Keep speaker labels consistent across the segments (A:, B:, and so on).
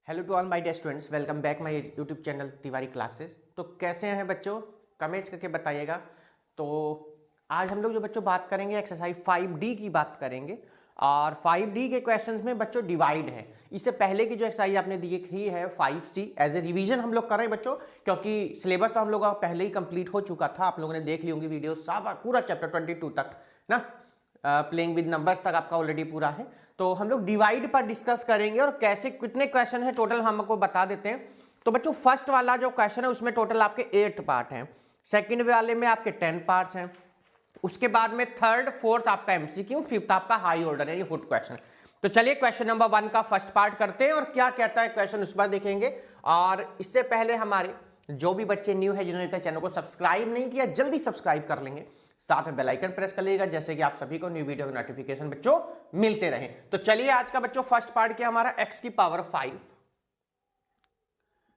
A: Hello to all my dear students, welcome back my YouTube channel Tiwari classes. तो कैसे हैं बच्चों, कमेंट्स करके बताइएगा। तो आज हम लोग जो बच्चों बात करेंगे एक्सरसाइज 5D की बात करेंगे। और 5D के क्वेश्चंस में बच्चों डिवाइड है। इससे पहले की जो एक्सरसाइज आपने देखी है 5C एज ए रिवीजन हम लोग कर रहे हैं बच्चों, क्योंकि सिलेबस तो हम लोग का पहले ही कंप्लीट हो चुका था। आप लोगों ने देख ली होंगी वीडियो, सब पूरा चैप्टर 22 तक ना, प्लेइंग विद नंबर्स तक आपका ऑलरेडी पूरा है। तो हम लोग डिवाइड पर डिस्कस करेंगे और कैसे कितने क्वेश्चन है टोटल हम आपको बता देते हैं। तो बच्चों फर्स्ट वाला जो क्वेश्चन है उसमें टोटल आपके 8 पार्ट हैं, सेकंड वाले में आपके 10 पार्ट्स हैं, उसके बाद में थर्ड फोर्थ आपका एमसीक्यू, फिफ्थ आपका हाई ऑर्डर यानी हुड क्वेश्चन। तो चलिए क्वेश्चन नंबर 1 का फर्स्ट पार्ट करते हैं और क्या कहता है क्वेश्चन उस पर देखेंगे। और इससे पहले हमारे जो भी बच्चे न्यू है जिन्होंने चैनल को सब्सक्राइब नहीं किया जल्दी सब्सक्राइब कर लेंगे, साथ में बेल आइकन प्रेस कर लीजिएगा जैसे कि आप सभी को न्यू वीडियो की नोटिफिकेशन बच्चों मिलते रहे। तो चलिए आज का बच्चों फर्स्ट पार्ट क्या हमारा x की पावर 5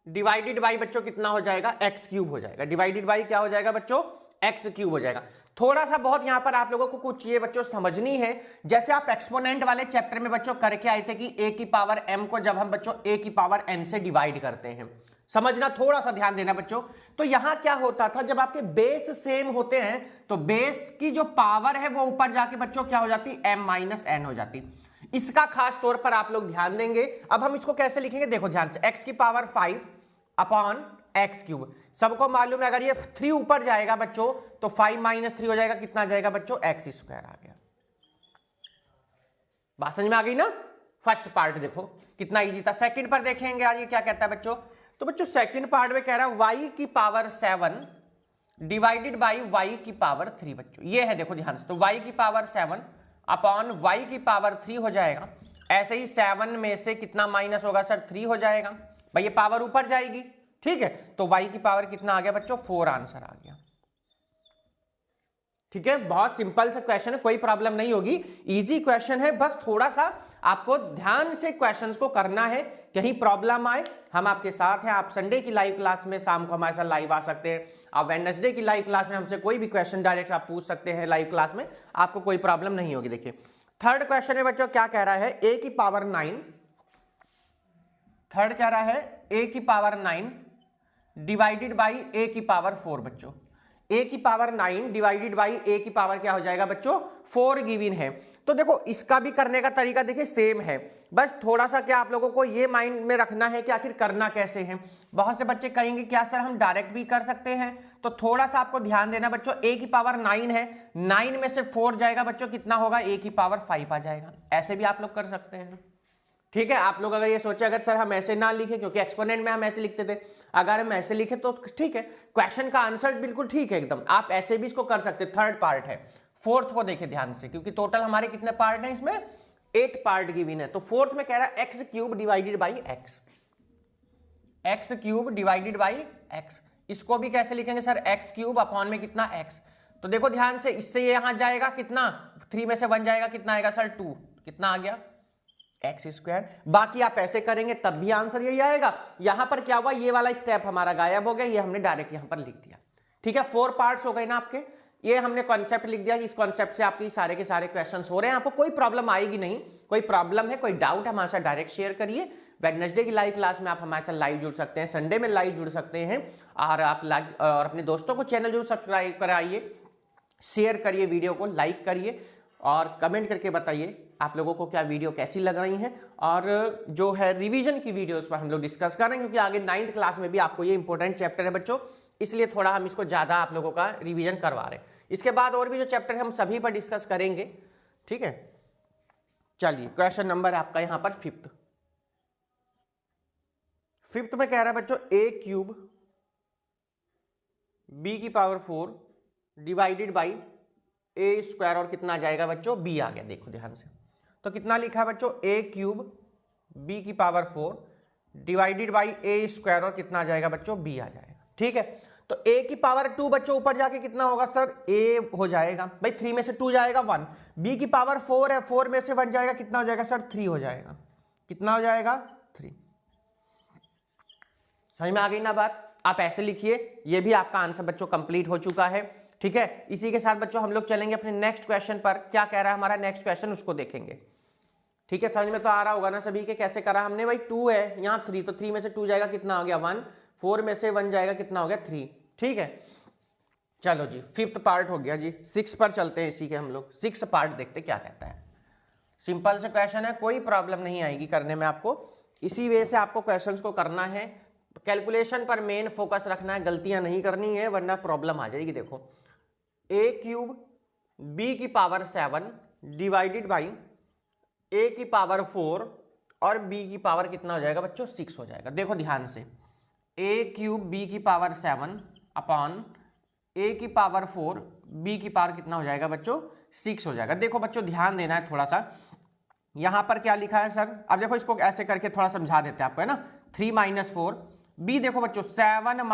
A: डिवाइडेड बाई बच्चों कितना हो जाएगा, x क्यूब हो जाएगा। डिवाइडेड बाई क्या हो जाएगा बच्चों, x क्यूब हो जाएगा। थोड़ा सा बहुत यहां पर आप लोगों को कुछ चीजें बच्चों समझनी है। जैसे आप एक्सपोनेंट वाले चैप्टर में बच्चों करके आए थे कि a की पावर m को जब हम बच्चों a की पावर n से डिवाइड करते हैं, समझना, थोड़ा सा ध्यान देना बच्चों। तो यहां क्या होता था, जब आपके बेस सेम होते हैं तो बेस की जो पावर है वो ऊपर जाके बच्चों क्या हो जाती, m माइनस n हो जाती। इसका खास तौर पर आप लोग ध्यान देंगे। अब हम इसको कैसे लिखेंगे, देखो ध्यान से, x की पावर 5 अपॉन एक्स क्यूब। सबको मालूम है अगर ये 3 ऊपर जाएगा बच्चों तो 5 माइनस 3 हो जाएगा, कितना जाएगा बच्चों, एक्स स्क्वायर आ गया। बात समझ में आ गई ना। फर्स्ट पार्ट देखो कितना इजी था। सेकंड पर देखेंगे आज ये क्या कहता है बच्चों। तो बच्चों सेकंड पार्ट में कह रहा है y की पावर 7 डिवाइडेड बाई y की पावर 3 बच्चों। ये है देखो ध्यान से, तो y की पावर 7 अपॉन y की पावर 3 हो जाएगा। ऐसे ही 7 में से कितना माइनस होगा सर, 3 हो जाएगा भाई, ये पावर ऊपर जाएगी, ठीक है। तो y की पावर कितना आ गया बच्चों, 4 आंसर आ गया। ठीक है, बहुत सिंपल सा क्वेश्चन है, कोई प्रॉब्लम नहीं होगी, इजी क्वेश्चन है। बस थोड़ा सा आपको ध्यान से क्वेश्चंस को करना है, कहीं प्रॉब्लम आए हम आपके साथ हैं। आप संडे की लाइव क्लास में शाम को हमारे साथ लाइव आ सकते हैं। आप वेडनेसडे की लाइव क्लास में हमसे कोई भी क्वेश्चन डायरेक्ट आप पूछ सकते हैं लाइव क्लास में, आपको कोई प्रॉब्लम नहीं होगी। देखिए थर्ड क्वेश्चन में बच्चों क्या कह रहा है, a की पावर 9, थर्ड कह रहा है a की पावर 9 डिवाइडेड बाई a की पावर 4 बच्चों। a की पावर 9 डिवाइडेड बाई a की पावर क्या हो जाएगा बच्चों, 4 गिवन है। तो देखो इसका भी करने का तरीका देखिए सेम है, बस थोड़ा सा क्या आप लोगों को ये माइंड में रखना है कि आखिर करना कैसे है। बहुत से बच्चे कहेंगे क्या सर हम डायरेक्ट भी कर सकते हैं, तो थोड़ा सा आपको ध्यान देना बच्चों। a की पावर 9 है, 9 में से 4 जाएगा बच्चों, कितना होगा, a की पावर 5 आ जाएगा। ऐसे भी आप लोग कर सकते हैं, ठीक है। आप लोग अगर ये सोचे अगर सर हम ऐसे ना लिखे, क्योंकि एक्सपोनेंट में हम ऐसे लिखते थे, अगर हम ऐसे लिखे तो ठीक है, क्वेश्चन का आंसर बिल्कुल ठीक है एकदम, आप ऐसे भी इसको कर सकते। थर्ड पार्ट है, फोर्थ को देखे ध्यान से, क्योंकि टोटल हमारे कितने पार्ट हैं इसमें, 8 पार्ट गिवन है। तो फोर्थ में कह रहा है x cube divided by x, x cube divided by x. इसको भी कैसे लिखेंगे सर, एक्स क्यूब अपॉन में कितना एक्स। तो देखो ध्यान से, इससे ये यहां जाएगा कितना, 3 में से 1 जाएगा, कितना आएगा सर 2, कितना आ गया एक्स स्क्वायर। बाकी आप ऐसे करेंगे तब भी आंसर यही आएगा। यहां पर क्या हुआ, ये वाला स्टेप हमारा गायब हो गया, ये हमने डायरेक्ट यहां पर लिख दिया। ठीक है, 4 पार्ट्स हो गए ना आपके, ये हमने कॉन्सेप्ट लिख दिया। इस कॉन्सेप्ट से आपके सारे के सारे क्वेश्चंस हो रहे हैं, आपको कोई प्रॉब्लम आएगी नहीं। कोई प्रॉब्लम है, कोई डाउट हमारे साथ डायरेक्ट शेयर करिए। वेडनेसडे की लाइव क्लास में आप हमारे साथ लाइव जुड़ सकते हैं, संडे में लाइव जुड़ सकते हैं। और आप और अपने दोस्तों को चैनल जरूर सब्सक्राइब कराइए, शेयर करिए, वीडियो को लाइक करिए और कमेंट करके बताइए आप लोगों को क्या वीडियो कैसी लग रही हैं। और जो है रिवीजन की वीडियोस पर हम लोग डिस्कस कर रहे हैं, क्योंकि आगे 9th क्लास में भी आपको ये इंपॉर्टेंट चैप्टर है बच्चों, इसलिए थोड़ा हम इसको ज़्यादा आप लोगों का रिवीजन करवा रहे हैं। इसके बाद और भी जो चैप्टर हम सभी पर डिस्कस करेंगे, ठीक है। चलिए क्वेश्चन नंबर आपका यहाँ पर फिफ्थ में कह रहा है बच्चों a क्यूब b की power 4 divided by a square, और कितना आ जाएगा बच्चों, b आ गया। देखो ध्यान से, तो कितना लिखा है बच्चों, a क्यूब b की power 4 divided by a square, और कितना आ जाएगा बच्चों, b आ जाएगा। ठीक है, तो a की पावर 2 बच्चों ऊपर जाके कितना होगा सर, a हो जाएगा भाई, 3 में से 2 जाएगा 1। b की पावर 4 है, 4 में से 1 जाएगा, कितना हो जाएगा सर, 3 हो जाएगा। कितना हो जाएगा, 3। समझ में आ गई ना बात। आप ऐसे लिखिए, ये भी आपका आंसर बच्चों कंप्लीट हो चुका है। ठीक है, इसी के साथ बच्चों हम लोग चलेंगे अपने नेक्स्ट क्वेश्चन पर। क्या कह रहा है हमारा नेक्स्ट क्वेश्चन, उसको देखेंगे। ठीक है, समझ में तो आ रहा होगा ना सभी के कैसे करा हमने भाई। 2 है यहाँ 3, तो 3 में से 2 जाएगा कितना हो गया 1, 4 में से 1 जाएगा कितना हो गया 3। ठीक है, चलो जी 5th पार्ट हो गया जी। 6 पर चलते हैं इसी के हम लोग। 6 पार्ट देखते क्या कहता है। सिंपल से क्वेश्चन है, कोई प्रॉब्लम नहीं आएगी करने में आपको। इसी वे से आपको क्वेश्चंस को करना है, कैलकुलेशन पर मेन फोकस रखना है, गलतियां नहीं करनी है वरना प्रॉब्लम आ जाएगी। देखो a क्यूब b की पावर 7 डिवाइडेड बाई a की पावर 4 और b की पावर कितना हो जाएगा बच्चों 6 हो जाएगा। देखो ध्यान से, a क्यूब b की पावर 7 अपॉन a की पावर 4 b की पावर कितना हो जाएगा बच्चों 6 हो जाएगा। देखो बच्चों ध्यान देना है थोड़ा सा, यहां पर क्या लिखा है सर। अब देखो इसको ऐसे करके थोड़ा समझा देते हैं आपको, है ना। 3 - 4 b, देखो बच्चों 7 -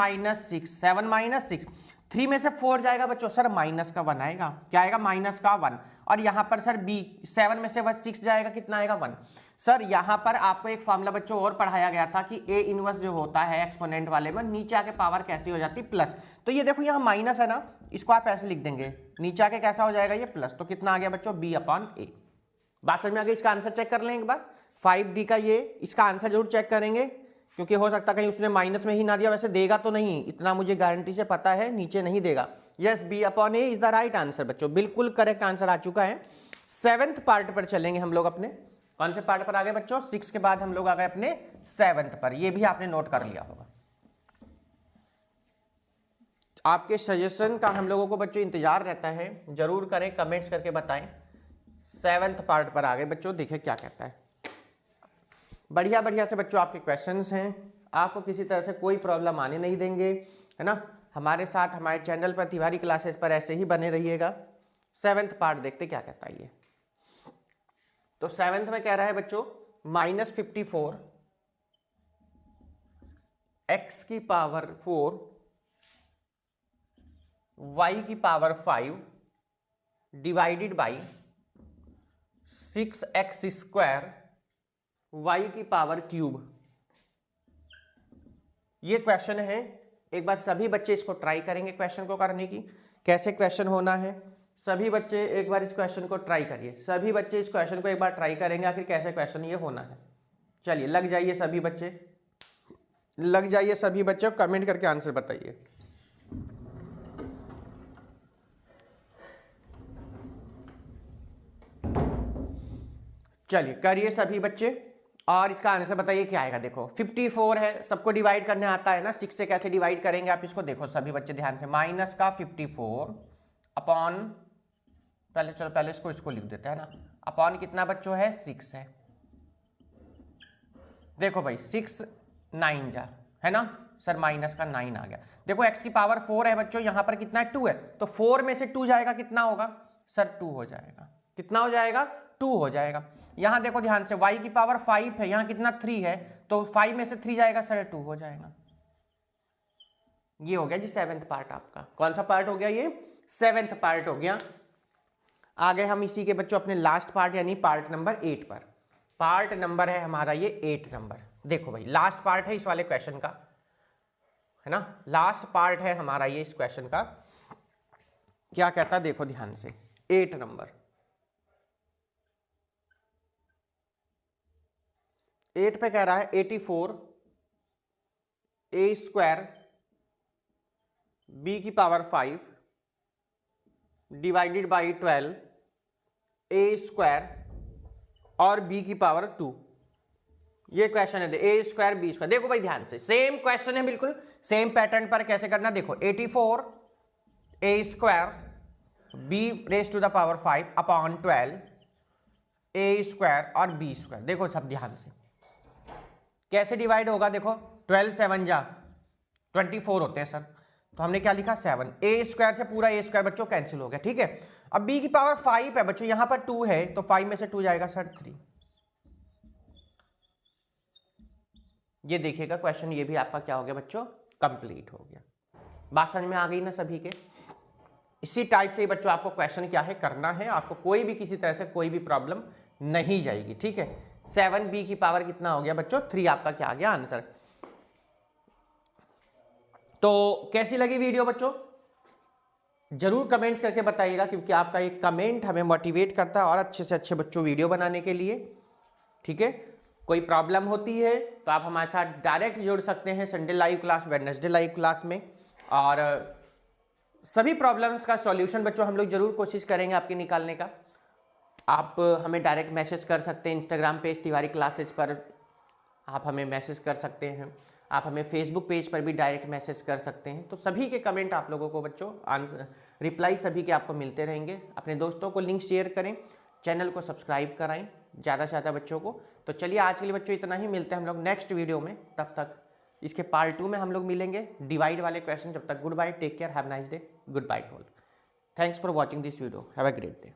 A: 6, 7 - 6, 3 में से 4 जाएगा बच्चों सर माइनस का 1 आएगा। क्या आएगा माइनस का 1। और यहां पर सर b 7 में से 6 जाएगा कितना आएगा 1। सर यहां पर आपको एक फॉर्मूला बच्चों और पढ़ाया गया था कि a इनवर्स जो होता है एक्सपोनेंट वाले में नीचे आके पावर कैसी हो जाती प्लस। तो ये देखो यहाँ माइनस है ना, इसको आप ऐसे लिख देंगे, नीचे आके कैसा हो जाएगा ये प्लस। तो कितना आ गया बच्चों b/a। बात समझ में आ गई। इसका आंसर चेक कर लें एक बार। 5D का ये, इसका आंसर जरूर चेक करेंगे क्योंकि हो सकता कहीं उसने माइनस में ही ना दिया। वैसे देगा तो नहीं, इतना मुझे गारंटी से पता है, नीचे नहीं देगा। Yes, b/a is the right answer बच्चों, बिल्कुल करेक्ट आंसर आ चुका है। 7th पार्ट पर चलेंगे हम लोग अपने। कौन से पार्ट पर आ गए बच्चों 6 के बाद हम लोग आ गए अपने 7th पर। ये भी आपने नोट कर लिया होगा। आपके सजेशन का हम लोगों को बच्चों इंतजार रहता है, जरूर करें, कमेंट्स करके बताएं। 7th पार्ट पर आ गए बच्चों, देखिए क्या कहता है। बढ़िया बढ़िया से बच्चों आपके क्वेश्चंस हैं, आपको किसी तरह से कोई प्रॉब्लम आने नहीं देंगे, है ना। हमारे साथ हमारे चैनल पर तिवारी क्लासेस पर ऐसे ही बने रहिएगा। 7th पार्ट देखते क्या कहता है ये। तो 7th में कह रहा है बच्चों -54 x की पावर 4 y की power 5 divided by 6x² y की पावर क्यूब। ये क्वेश्चन है। एक बार सभी बच्चे इसको ट्राई करेंगे क्वेश्चन को करने की, कैसे क्वेश्चन होना है। सभी बच्चे एक बार इस क्वेश्चन को ट्राई करिए। सभी बच्चे इस क्वेश्चन को एक बार ट्राई करेंगे आखिर कैसे क्वेश्चन ये होना है। चलिए लग जाइए सभी बच्चे, लग जाइए सभी बच्चे, कमेंट करके आंसर बताइए। चलिए करिए सभी बच्चे और इसका आंसर बताइए क्या आएगा। देखो 54 है, सबको डिवाइड करने आता है ना, 6 से कैसे डिवाइड करेंगे आप इसको। देखो सभी बच्चे ध्यान से, माइनस का 54 अपॉन, पहले चलो पहले इसको लिख देते हैं ना, अपॉन कितना बच्चों है 6 है। देखो भाई 6 9 जा, है ना सर, माइनस का 9 आ गया। देखो x की पावर 4 है बच्चों, यहां पर कितना है 2 है, तो 4 में से 2 जाएगा कितना होगा सर 2 हो जाएगा। कितना हो जाएगा 2 हो जाएगा। यहां देखो ध्यान से y की पावर 5 है, यहां कितना 3 है, तो 5 में से 3 जाएगा सर 2 हो जाएगा। ये हो गया जी 7th पार्ट आपका। कौन सा पार्ट हो गया ये 7th पार्ट हो गया। आगे हम इसी के बच्चों अपने लास्ट पार्ट यानी पार्ट नंबर 8 पर। पार्ट नंबर है हमारा ये 8 नंबर। देखो भाई लास्ट पार्ट है इस वाले क्वेश्चन का, है ना, लास्ट पार्ट है हमारा ये इस क्वेश्चन का। क्या कहता है देखो ध्यान से, 8 नंबर 8 पे कह रहा है 84 a² b की पावर 5 डिवाइडेड बाई 12 a² और b की पावर 2। ये क्वेश्चन है a² b²। देखो भाई ध्यान से, सेम क्वेश्चन है, बिल्कुल सेम पैटर्न पर कैसे करना। देखो 84 a² b⁻5 अपॉन 12 a² और b²। देखो सब ध्यान से कैसे डिवाइड होगा। देखो 12 7 जा 24 होते हैं सर, तो हमने क्या लिखा 7। a² से पूरा a² बच्चों कैंसिल हो गया, ठीक है। अब b की पावर 5 है बच्चों, यहां पर 2 है, तो 5 में से 2 जाएगा सर 3। ये देखिएगा क्वेश्चन, ये भी आपका क्या हो गया बच्चों कंप्लीट हो गया। बात समझ में आ गई ना सभी के। इसी टाइप से बच्चों आपको क्वेश्चन क्या है करना है, आपको कोई भी किसी तरह से कोई भी प्रॉब्लम नहीं जाएगी, ठीक है। 7b की पावर कितना हो गया बच्चों 3 आपका क्या आ गया आंसर। तो कैसी लगी वीडियो बच्चों, जरूर कमेंट्स करके बताइएगा, क्योंकि आपका एक कमेंट हमें मोटिवेट करता है और अच्छे से अच्छे बच्चों वीडियो बनाने के लिए। ठीक है। कोई प्रॉब्लम होती है तो आप हमारे साथ डायरेक्ट जुड़ सकते हैं Sunday live class, Wednesday live class में, और सभी प्रॉब्लम्स का सॉल्यूशन बच्चों हम लोग जरूर कोशिश करेंगे आपके निकालने का। आप हमें डायरेक्ट मैसेज कर सकते हैं इंस्टाग्राम पेज तिवारी क्लासेस पर, आप हमें मैसेज कर सकते हैं, आप हमें फेसबुक पेज पर भी डायरेक्ट मैसेज कर सकते हैं। तो सभी के कमेंट आप लोगों को बच्चों रिप्लाई सभी के आपको मिलते रहेंगे। अपने दोस्तों को लिंक शेयर करें, चैनल को सब्सक्राइब कराएं ज़्यादा से ज़्यादा बच्चों को। तो चलिए आज के लिए बच्चों इतना ही, मिलते हैं हम लोग नेक्स्ट वीडियो में। तब तक इसके पार्ट 2 में हम लोग मिलेंगे डिवाइड वाले क्वेश्चन। जब तक good bye, take care, have nice day, good bye to all. Thanks for watching this video, have a great day.